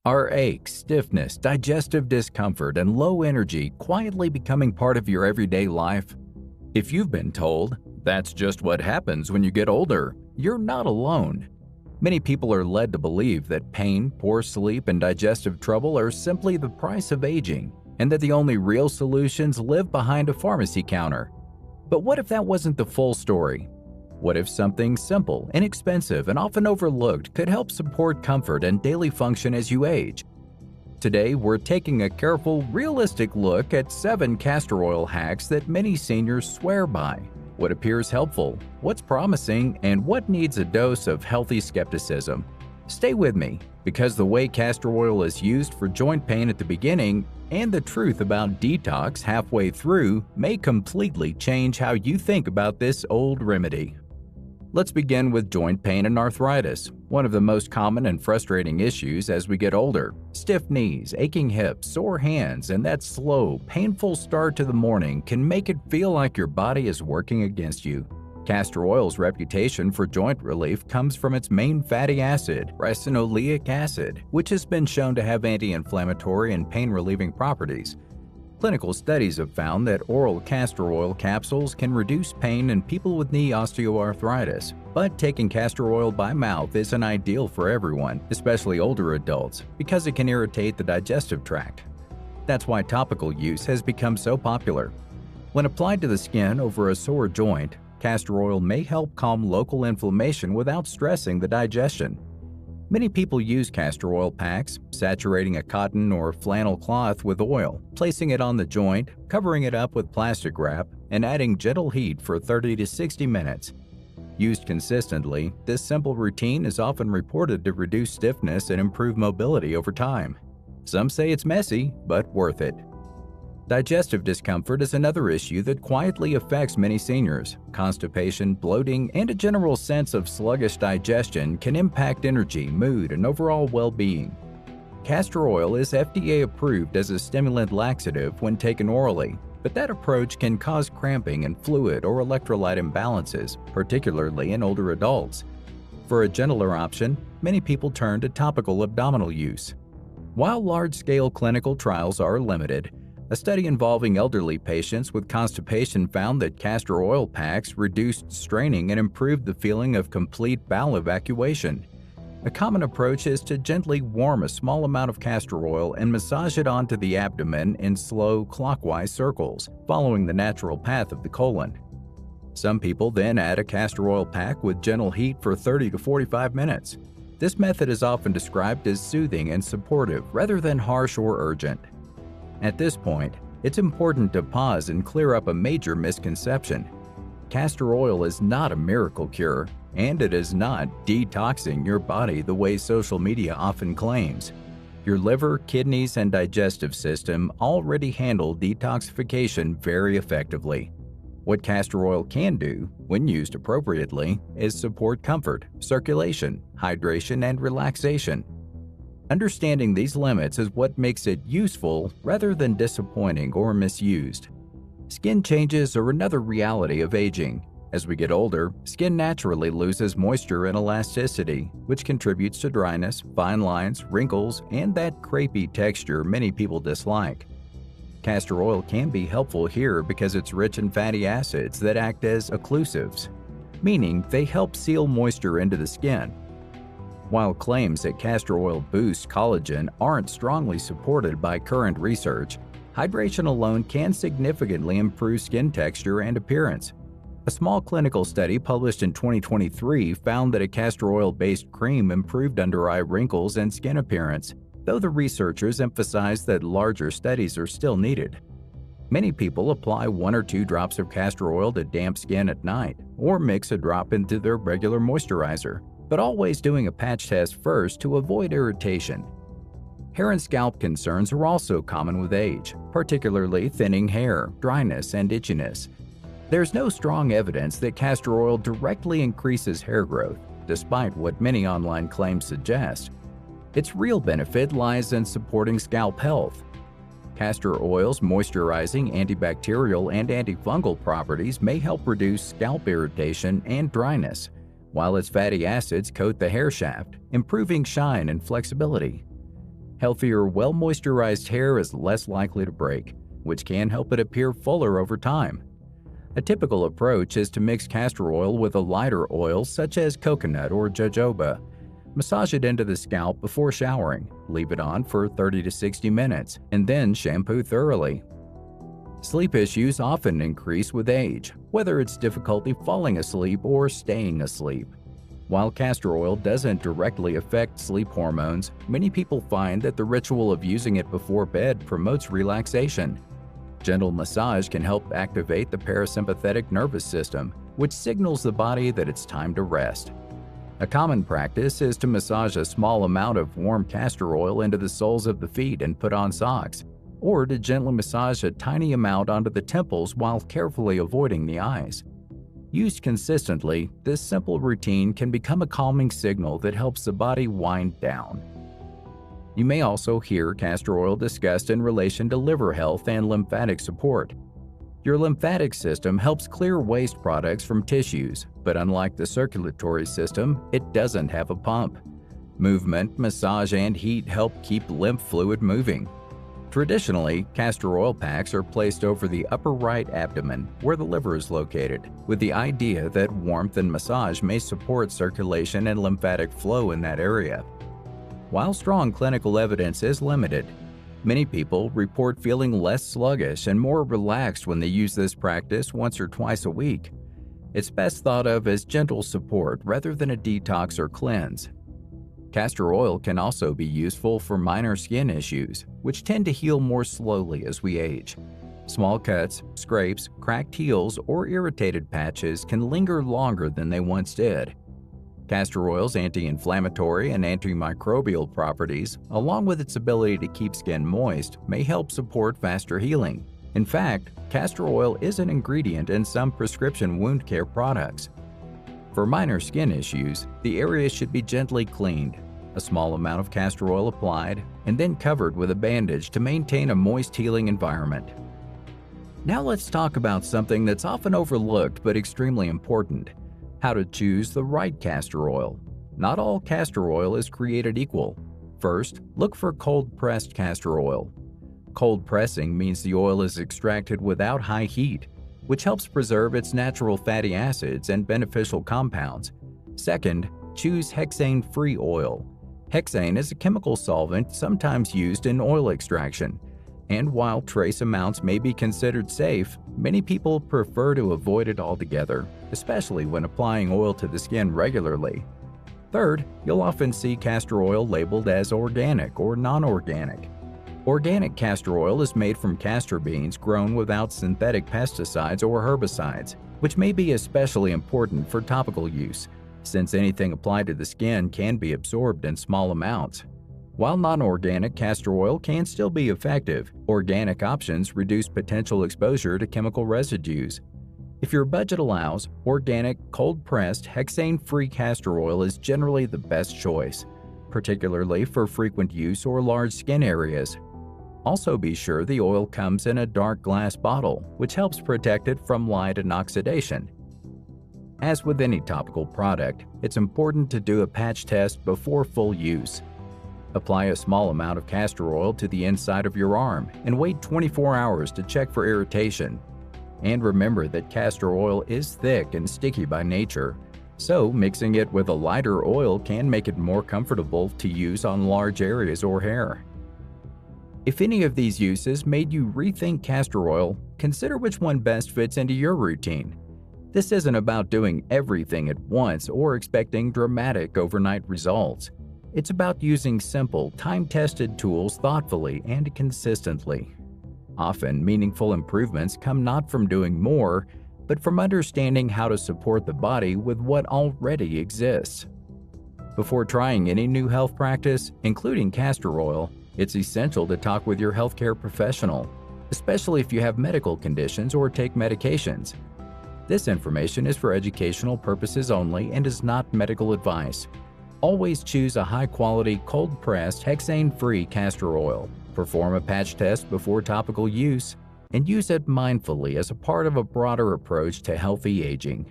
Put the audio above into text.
Are aches, stiffness, digestive discomfort, and low energy quietly becoming part of your everyday life? If you've been told, "That's just what happens when you get older," you're not alone. Many people are led to believe that pain, poor sleep, and digestive trouble are simply the price of aging, and that the only real solutions live behind a pharmacy counter. But what if that wasn't the full story? What if something simple, inexpensive, and often overlooked could help support comfort and daily function as you age? Today, we're taking a careful, realistic look at 7 castor oil hacks that many seniors swear by. What appears helpful, what's promising, and what needs a dose of healthy skepticism. Stay with me, because the way castor oil is used for joint pain at the beginning and the truth about detox halfway through may completely change how you think about this old remedy. Let's begin with joint pain and arthritis, one of the most common and frustrating issues as we get older. Stiff knees, aching hips, sore hands, and that slow, painful start to the morning can make it feel like your body is working against you. Castor oil's reputation for joint relief comes from its main fatty acid, ricinoleic acid, which has been shown to have anti-inflammatory and pain-relieving properties. Clinical studies have found that oral castor oil capsules can reduce pain in people with knee osteoarthritis, but taking castor oil by mouth isn't ideal for everyone, especially older adults, because it can irritate the digestive tract. That's why topical use has become so popular. When applied to the skin over a sore joint, castor oil may help calm local inflammation without stressing the digestion. Many people use castor oil packs, saturating a cotton or flannel cloth with oil, placing it on the joint, covering it up with plastic wrap, and adding gentle heat for 30 to 60 minutes. Used consistently, this simple routine is often reported to reduce stiffness and improve mobility over time. Some say it's messy, but worth it. Digestive discomfort is another issue that quietly affects many seniors. Constipation, bloating, and a general sense of sluggish digestion can impact energy, mood, and overall well-being. Castor oil is FDA approved as a stimulant laxative when taken orally, but that approach can cause cramping and fluid or electrolyte imbalances, particularly in older adults. For a gentler option, many people turn to topical abdominal use. While large-scale clinical trials are limited, a study involving elderly patients with constipation found that castor oil packs reduced straining and improved the feeling of complete bowel evacuation. A common approach is to gently warm a small amount of castor oil and massage it onto the abdomen in slow, clockwise circles, following the natural path of the colon. Some people then add a castor oil pack with gentle heat for 30 to 45 minutes. This method is often described as soothing and supportive rather than harsh or urgent. At this point, it's important to pause and clear up a major misconception. Castor oil is not a miracle cure, and it is not detoxing your body the way social media often claims. Your liver, kidneys, and digestive system already handle detoxification very effectively. What castor oil can do, when used appropriately, is support comfort, circulation, hydration, and relaxation. Understanding these limits is what makes it useful rather than disappointing or misused. Skin changes are another reality of aging. As we get older, skin naturally loses moisture and elasticity, which contributes to dryness, fine lines, wrinkles, and that crepey texture many people dislike. Castor oil can be helpful here because it's rich in fatty acids that act as occlusives, meaning they help seal moisture into the skin. While claims that castor oil boosts collagen aren't strongly supported by current research, hydration alone can significantly improve skin texture and appearance. A small clinical study published in 2023 found that a castor oil-based cream improved under-eye wrinkles and skin appearance, though the researchers emphasized that larger studies are still needed. Many people apply 1 or 2 drops of castor oil to damp skin at night, or mix a drop into their regular moisturizer, but always doing a patch test first to avoid irritation. Hair and scalp concerns are also common with age, particularly thinning hair, dryness, and itchiness. There's no strong evidence that castor oil directly increases hair growth, despite what many online claims suggest. Its real benefit lies in supporting scalp health. Castor oil's moisturizing, antibacterial, and antifungal properties may help reduce scalp irritation and dryness, while its fatty acids coat the hair shaft, improving shine and flexibility. Healthier, well-moisturized hair is less likely to break, which can help it appear fuller over time. A typical approach is to mix castor oil with a lighter oil such as coconut or jojoba. Massage it into the scalp before showering, leave it on for 30 to 60 minutes, and then shampoo thoroughly. Sleep issues often increase with age, whether it's difficulty falling asleep or staying asleep. While castor oil doesn't directly affect sleep hormones, many people find that the ritual of using it before bed promotes relaxation. Gentle massage can help activate the parasympathetic nervous system, which signals the body that it's time to rest. A common practice is to massage a small amount of warm castor oil into the soles of the feet and put on socks, or to gently massage a tiny amount onto the temples while carefully avoiding the eyes. Used consistently, this simple routine can become a calming signal that helps the body wind down. You may also hear castor oil discussed in relation to liver health and lymphatic support. Your lymphatic system helps clear waste products from tissues, but unlike the circulatory system, it doesn't have a pump. Movement, massage, and heat help keep lymph fluid moving. Traditionally, castor oil packs are placed over the upper right abdomen, where the liver is located, with the idea that warmth and massage may support circulation and lymphatic flow in that area. While strong clinical evidence is limited, many people report feeling less sluggish and more relaxed when they use this practice once or twice a week. It's best thought of as gentle support rather than a detox or cleanse. Castor oil can also be useful for minor skin issues, which tend to heal more slowly as we age. Small cuts, scrapes, cracked heels, or irritated patches can linger longer than they once did. Castor oil's anti-inflammatory and antimicrobial properties, along with its ability to keep skin moist, may help support faster healing. In fact, castor oil is an ingredient in some prescription wound care products. For minor skin issues, the area should be gently cleaned, a small amount of castor oil applied, and then covered with a bandage to maintain a moist healing environment. Now let's talk about something that's often overlooked but extremely important: how to choose the right castor oil. Not all castor oil is created equal. First, look for cold-pressed castor oil. Cold pressing means the oil is extracted without high heat, which helps preserve its natural fatty acids and beneficial compounds. Second, choose hexane-free oil. Hexane is a chemical solvent sometimes used in oil extraction, and while trace amounts may be considered safe, many people prefer to avoid it altogether, especially when applying oil to the skin regularly. Third, you'll often see castor oil labeled as organic or non-organic. Organic castor oil is made from castor beans grown without synthetic pesticides or herbicides, which may be especially important for topical use, since anything applied to the skin can be absorbed in small amounts. While non-organic castor oil can still be effective, organic options reduce potential exposure to chemical residues. If your budget allows, organic, cold-pressed, hexane-free castor oil is generally the best choice, particularly for frequent use or large skin areas. Also be sure the oil comes in a dark glass bottle, which helps protect it from light and oxidation. As with any topical product, it's important to do a patch test before full use. Apply a small amount of castor oil to the inside of your arm and wait 24 hours to check for irritation. And remember that castor oil is thick and sticky by nature, so mixing it with a lighter oil can make it more comfortable to use on large areas or hair. If any of these uses made you rethink castor oil, consider which one best fits into your routine. This isn't about doing everything at once or expecting dramatic overnight results. It's about using simple, time-tested tools thoughtfully and consistently. Often, meaningful improvements come not from doing more, but from understanding how to support the body with what already exists. Before trying any new health practice, including castor oil, it's essential to talk with your healthcare professional, especially if you have medical conditions or take medications. This information is for educational purposes only and is not medical advice. Always choose a high-quality, cold-pressed, hexane-free castor oil. Perform a patch test before topical use, and use it mindfully as a part of a broader approach to healthy aging.